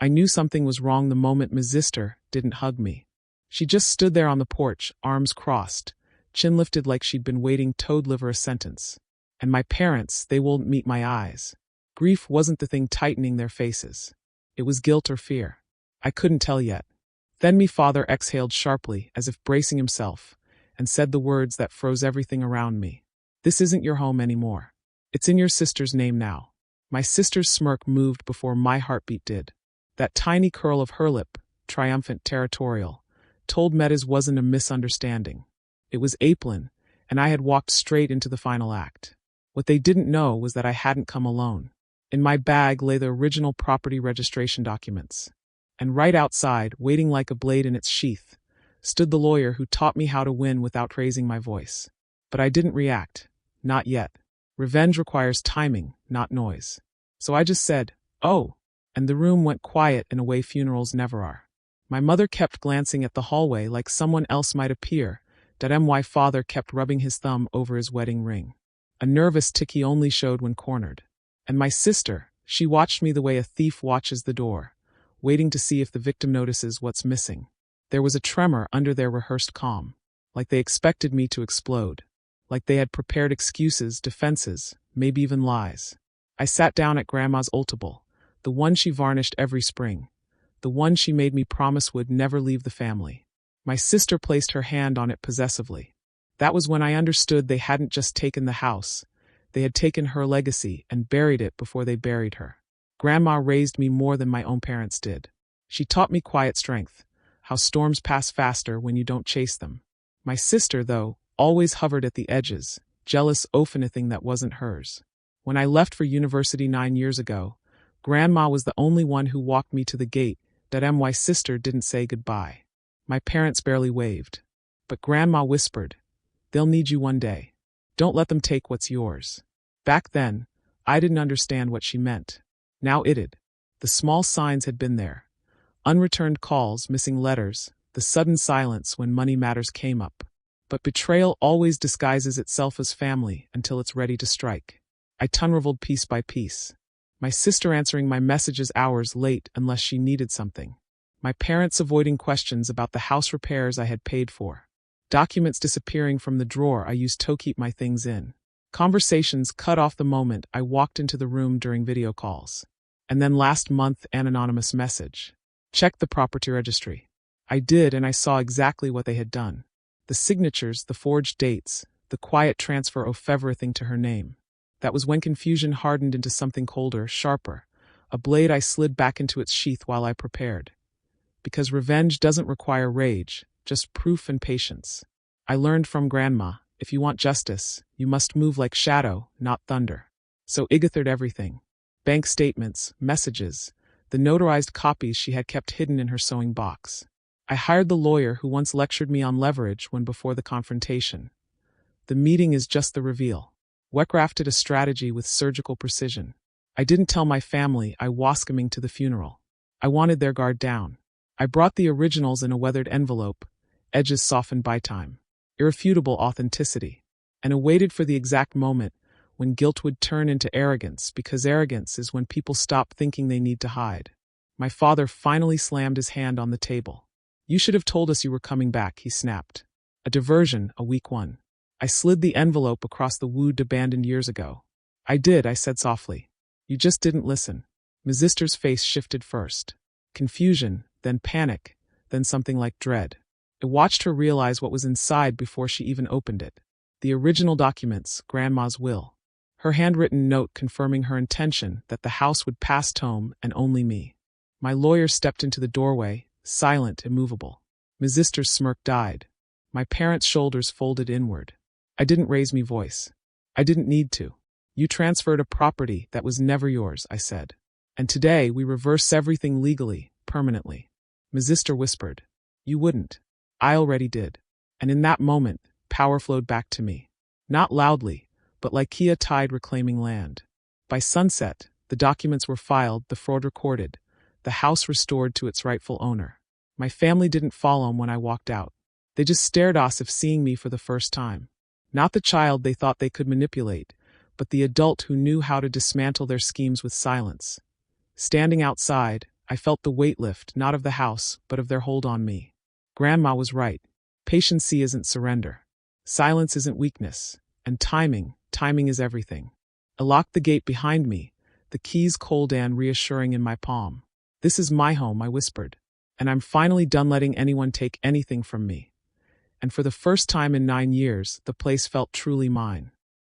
I knew something was wrong the moment Ms. Zister didn't hug me. She just stood there on the porch, arms crossed, chin lifted like she'd been waiting to deliver a sentence. And my parents, they wouldn't meet my eyes. Grief wasn't the thing tightening their faces. It was guilt or fear. I couldn't tell yet. Then me father exhaled sharply, as if bracing himself, and said the words that froze everything around me. This isn't your home anymore. It's in your sister's name now. My sister's smirk moved before my heartbeat did. That tiny curl of her lip, triumphant, territorial, told Meadows wasn't a misunderstanding. It was Apelin, and I had walked straight into the final act. What they didn't know was that I hadn't come alone. In my bag lay the original property registration documents. And right outside, waiting like a blade in its sheath, stood the lawyer who taught me how to win without raising my voice. But I didn't react. Not yet. Revenge requires timing, not noise. So I just said, "Oh," and the room went quiet in a way funerals never are. My mother kept glancing at the hallway like someone else might appear, that my father kept rubbing his thumb over his wedding ring. A nervous tick he only showed when cornered. And my sister, she watched me the way a thief watches the door, waiting to see if the victim notices what's missing. There was a tremor under their rehearsed calm, like they expected me to explode, like they had prepared excuses, defenses, maybe even lies. I sat down at Grandma's old table, the one she varnished every spring, the one she made me promise would never leave the family. My sister placed her hand on it possessively. That was when I understood they hadn't just taken the house, they had taken her legacy and buried it before they buried her. Grandma raised me more than my own parents did. She taught me quiet strength, how storms pass faster when you don't chase them. My sister, though, always hovered at the edges, jealous of anything that wasn't hers. When I left for university 9 years ago, Grandma was the only one who walked me to the gate, that my sister didn't say goodbye. My parents barely waved. But Grandma whispered, "They'll need you one day. Don't let them take what's yours." Back then, I didn't understand what she meant. Now it did. The small signs had been there. Unreturned calls, missing letters, the sudden silence when money matters came up. But betrayal always disguises itself as family until it's ready to strike. I unraveled piece by piece. My sister answering my messages hours late unless she needed something. My parents avoiding questions about the house repairs I had paid for. Documents disappearing from the drawer I used to keep my things in. Conversations cut off the moment I walked into the room during video calls. And then last month, an anonymous message. Check the property registry. I did, and I saw exactly what they had done. The signatures, the forged dates, the quiet transfer of everything to her name. That was when confusion hardened into something colder, sharper, a blade I slid back into its sheath while I prepared. Because revenge doesn't require rage, just proof and patience. I learned from Grandma, if you want justice, you must move like shadow, not thunder. So I gathered everything. Bank statements, messages, the notarized copies she had kept hidden in her sewing box. I hired the lawyer who once lectured me on leverage when before the confrontation. The meeting is just the reveal. We crafted a strategy with surgical precision. I didn't tell my family I was coming to the funeral. I wanted their guard down. I brought the originals in a weathered envelope, edges softened by time. Irrefutable authenticity. And I waited for the exact moment when guilt would turn into arrogance, because arrogance is when people stop thinking they need to hide. My father finally slammed his hand on the table. "You should have told us you were coming back," he snapped. "A diversion, a weak one." I slid the envelope across the wood abandoned years ago. "I did," I said softly. "You just didn't listen." Ms. Zister's face shifted first. Confusion, then panic, then something like dread. I watched her realize what was inside before she even opened it. The original documents, Grandma's will. Her handwritten note confirming her intention that the house would pass Tome and only me. My lawyer stepped into the doorway, silent, immovable. Ms. Zister's smirk died. My parents' shoulders folded inward. I didn't raise my voice. I didn't need to. "You transferred a property that was never yours," I said. "And today we reverse everything legally, permanently." Ms. Zister whispered, "You wouldn't." I already did. And in that moment, power flowed back to me. Not loudly, but like Kia tide reclaiming land. By sunset, the documents were filed, the fraud recorded, the house restored to its rightful owner. My family didn't follow when I walked out. They just stared as if seeing me for the first time. Not the child they thought they could manipulate, but the adult who knew how to dismantle their schemes with silence. Standing outside, I felt the weight lift, not of the house, but of their hold on me. Grandma was right. Patience isn't surrender. Silence isn't weakness. And timing is everything. I locked the gate behind me, the keys cold and reassuring in my palm. This is my home, I whispered. And I'm finally done letting anyone take anything from me. And for the first time in 9 years, the place felt truly mine.